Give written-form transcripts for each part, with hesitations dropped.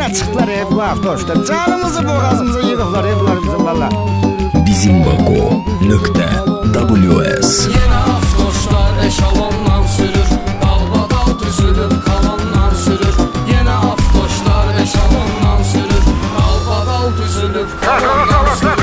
Yine çıktılar hep bu hafta işte. Canımızı boğazımıza yıkıklar hep bunlar bizim valla. Bizimbaku.ws Yine aftoşlar eşalondan sürür, dalbadal düzülüp kalandan sürür. Yine aftoşlar eşalondan sürür, dalbadal düzülüp kalandan sürür.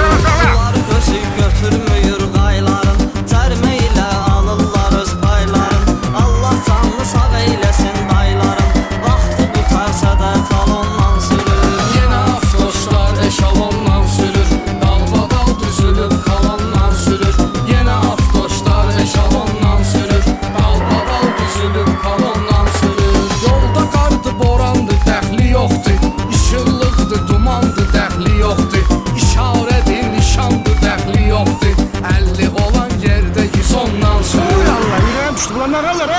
Bunlar gözü götürmüyor qayların, cərmə ilə alırlar öz payların. Allah canlı sağ eyləsin dayların, vaxtı qutarsa da talondan sürür. Yine aftoşlar eşalondan sürür, dalbadal düzülüp kalandan sürür. Yine aftoşlar eşalondan sürür, dalbadal düzülüp kalandan sürür. Yolda qardı, borandı, dəxli yoxdur. İşıllıqdı, dumandı, dəxli yoxdur. İşarədir, nişandı, dəxli yoxdur. 50 olan yerdə 110-dan sürür. Uy Allah yüreğim düştü bunlar ne kalır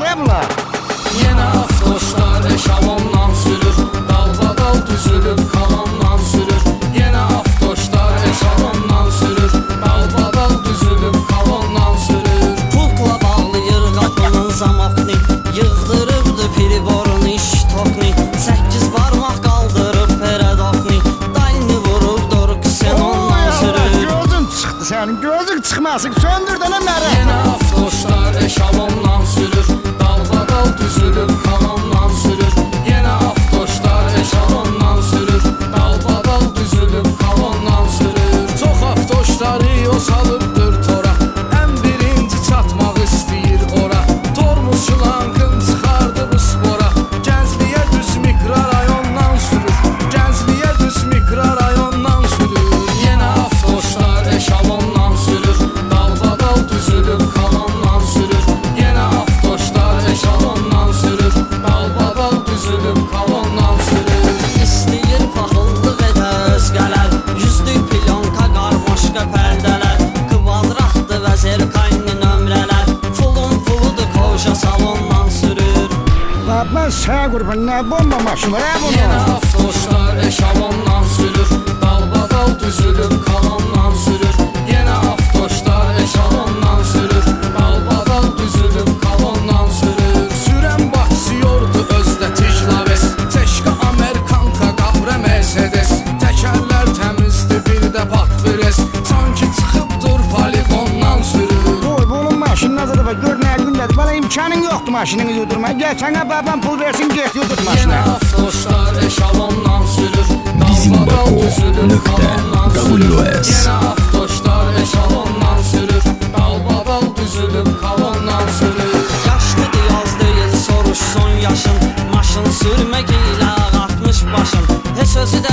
he bunlar. Yine aftoşlar eşalondan sürür, dalbadal düzülüp kalandan sürür. Yine aftoşlar eşalondan sürür, dalbadal düzülüp kalandan sürür. Pultla bağlayır qapının zamokni, yığdırıbdı piriborun iş tokni. 8 barmaq qaldırıb peredokni, dalini vurub doruk sen ondan sürür. Gözün çıktı senin gözün çıkmasın söndür de lan nere. Yine aftoşlar eşalondan sürür, dalbadal düzülüp kalandan sürür. Yine aftoşlar eşalondan sürür, dalbadal düzülüp kalandan sürür. Çox aftoşları o salıbdır tora, ən birinci çatmaq istəyir ora. Tormuzçulan qın çıxardı bu spora, Gəncliyə düz mikrorayondan sürür, Gəncliyə düz mikrorayondan sürür. Yine aftoşlar eşalondan sürür, dalbadal düzülüp kalandan sürür. Yine aftoşlar eşalondan sürür, dalbadal düzülüp kalandan sürür. İstəyir paxıllıq edə özgələr, yüzlük pilyonka qarmaşqa pərdələr. Kvadratdı və zerkayni nömrələr, pulun puludur koşa salondan sürür. Ben sağ kurban ne bomba maşını he Yine bunu. aftoşlar eşalondan sürür, dalbadal düzülüp kalandan sürür. Yine aftoşlar eşalondan sürür, dalbadal düzülüp kalandan sürür. Sürən baxsıyordu özdə tijlaves, teşka Amerikanka qabrə Mercedes. Təkərlər təmizdi bir də patveres, sanki çıxıbdır poligondan sürür. Oy bunun maşını nazarda bak gör ne gündedir. Bana imkanın yoktu maşinini yudurma. Gel sana babam pul versin git yudurt Yine maşını. aftoşlar eşalondan sürür, dalbadal düzülüp kalandan sürür. Bizimbaku.ws Yine aftoşlar eşalondan sürür, dalbadal düzülüp kalandan sürür. Yaşlıdı yazdı soruşsun yaşın, maşın sürmək ilə ağartmış başın. Heç özü də